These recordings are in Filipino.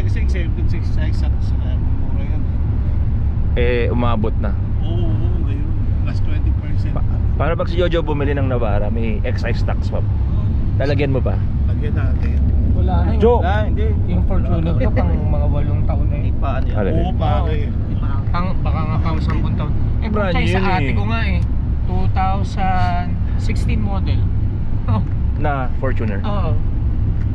kasi exempted sa mura yan. Umabot na. Oo, ngayon. Plus 20%. Para pag si Jojo bumili ng Navara, may excise tax pa. Lalagyan mo pa? Lagyan natin. Wala na yun. Joke! Wala, hindi. Yung Fortuner ko pang mga 8 taon na Hindi yun. pa ano yan. Alin? Oo, pare. Baka nga pang 10 taon. Brand Bukay sa yun ate eh. ko nga 2016 model. Oh, Na Fortuner. oo.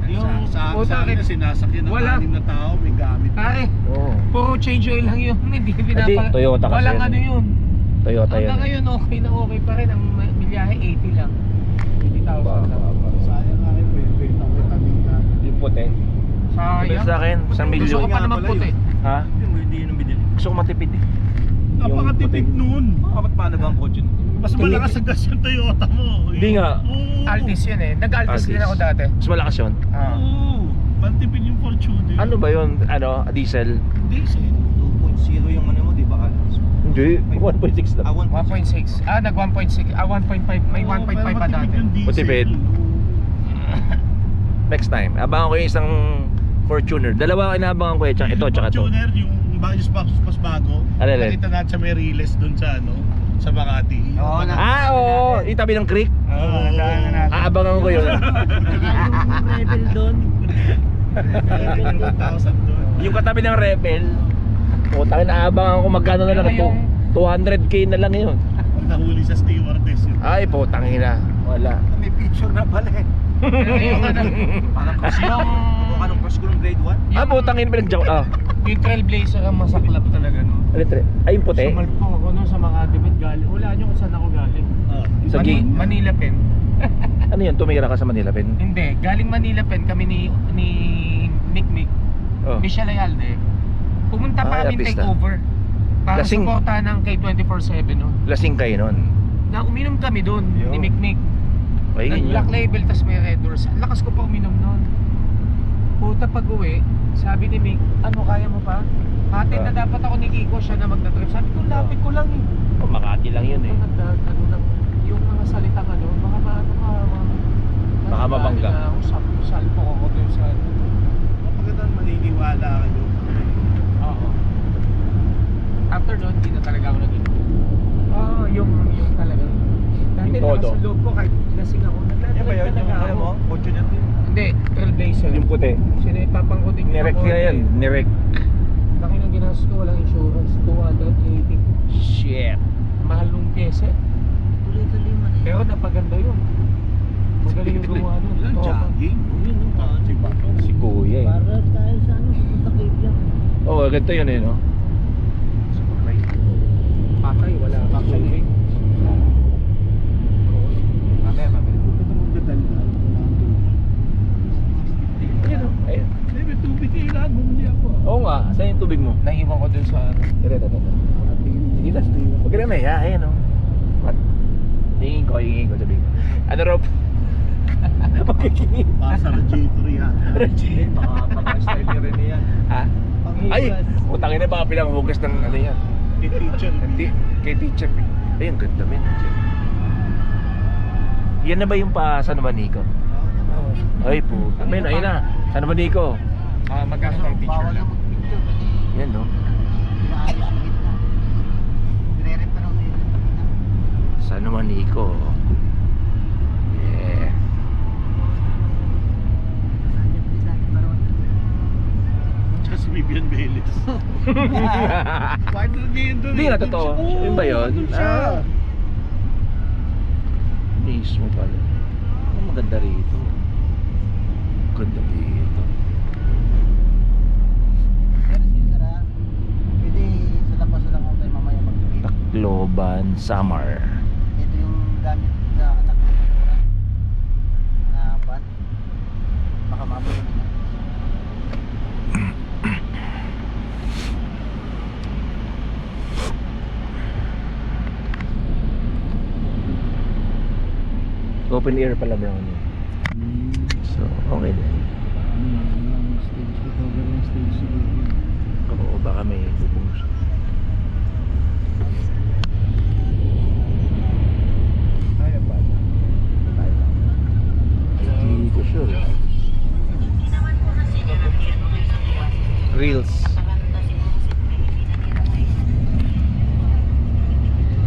Yung sa puta, akin na sinasakyan ng wala. 6 na tao, may gamit. Pare, Oo. puro change oil lang yun. Hindi pinapa. Toyota kasi Walang yun. ano yun. Toyota yun. Hanggang ngayon okay na okay pa rin. Ang milyahe 80 lang. 80,000 lang. Sayang nga rin, benta ko tanim na. Yung puti. Sabi Sayang. sa akin, 1 Gusto milyon. ko pa naman puti. Ha? Hindi yun ang binili. Gusto ko matipid eh. Napakatipid nun. Bakit paano ba ang kotse nun? Mas malakas sa gas yung Toyota mo. Hindi nga. Oo. Altis yun eh. Nag-Altis din Altis. ako dati. Mas malakas yun. Oo. Matipid yung Fortuner. Ano ba yun? Ano? Diesel? Diesel. 2.0 yung ano mo, di ba? Hindi. 1.6 lang. 1.6. Nag 1.6. 1.5. May 1.5 pa dati. Matipid. Next time. Abangan ko yung isang Fortuner. Dalawa ang inaabangan ko eh. Tsaka ito, tsaka ito. Fortuner, yung mas bago. Alin? Nakita natin sa may Riles dun sa ano, sa Makati. Oo, na. Oo! Yung tabi ng creek. Oo. Aabangan ko yun. Rebel doon. Rebel 2,000 dun. Yung katabi ng Rebel. Putang ina, aabangan ko magkano na lang ito. 200k na lang yun. Pag nahuli sa stewardess yun. Ay, putang ina. Wala. May picture na pala eh. Yung ano, Parang crush ko. Anong crush ko ng grade 1? Ah, putang ina, pinag-joke. Ah. yung Trailblazer ang masaklap talaga no. Ay, yung puti. Sumalpo ako no sa mga debit galing. Wala nyo kung saan ako galing. Sa gig. Manila Pen. Ano yun? Tumira ka sa Manila, Pen? Hindi, galing Manila Pen kami ni Nick Oh. Michelle Ayalde. Pumunta pa Ay, kami artista. takeover. Para Lasing. suportahan ng K24/7 no. Lasing kayo nun. Na uminom kami doon Yo. ni Mick. Ay, Nag-black label tas may red doors. Ang lakas ko pa uminom noon. Puta pag-uwi, sabi ni Mick, ano kaya mo pa? Hatid na dapat ako ni Kiko, siya na magdadrive. Sabi ko, lapit ko lang eh. Oh, Makati lang yun eh. Yung mga salitang ano, baka maano ka, Baka mabangga. Salpo ako doon sa Kapag maniniwala kayo. oo. After noon, hindi na talaga ako naging yung talagang dati Yung todo. nasa loob ko kahit lasing ako. Yan ba yun? Nagdadrive Yung talaga ano ako. mo? Kotse niya din. Hindi, Trailblazer. Yung puti. Sinipapang ko din Nirek nga yan. Nirek. Laki ng ginastos ko, walang insurance. 280. Shit. Mahal nung pyesa. Pero napaganda yun. Magaling yung gumawa nun. Ilan, Oo. jogging? Yun, si Bato. Si Kuya eh. Para tayo sa ano, pupunta kay Biang. Oo, ganito yun eh, no? Patay, wala pa. Mamaya. Ito magdadaldal. Ayun o. Ayun. Hindi, may tubig kayo lahat. Bumili ako. Oo nga. Saan yung tubig mo? Naiwan ko dun sa ano. Ito. Sige na. Huwag ka na may ha. Ayan o. What? Hingin ko sabihin ko. Ano Rob? Magkikingin. Pasa ng J3 ha. Baka style niya rin yan. Ha? Ay! Utangin na baka pinanghugas ng ano yan. Kay teacher. Kay teacher. Ayun, ganda men. Yan na ba yung pa San Juanico? Ay po. Men, ayun na. San Juanico. Magkano ang teacher lang. Yan no. San Juanico. Yeah. Tsaka si Vivian Velez. Partner niya yun doon. Hindi nga totoo. Yun ba yun? Doon siya. Mismo pala. Ang maganda rito. Ganda dito. Pwede sa labas na lang ako tayo mamaya mag-trip. Tacloban, Samar. Ito yung gamit sa anak ko na van. Baka mamaya na. Open air pala brown yun. So, okay din. Oo, baka may bubungs. Kaya ba? Hindi ko sure. Reels.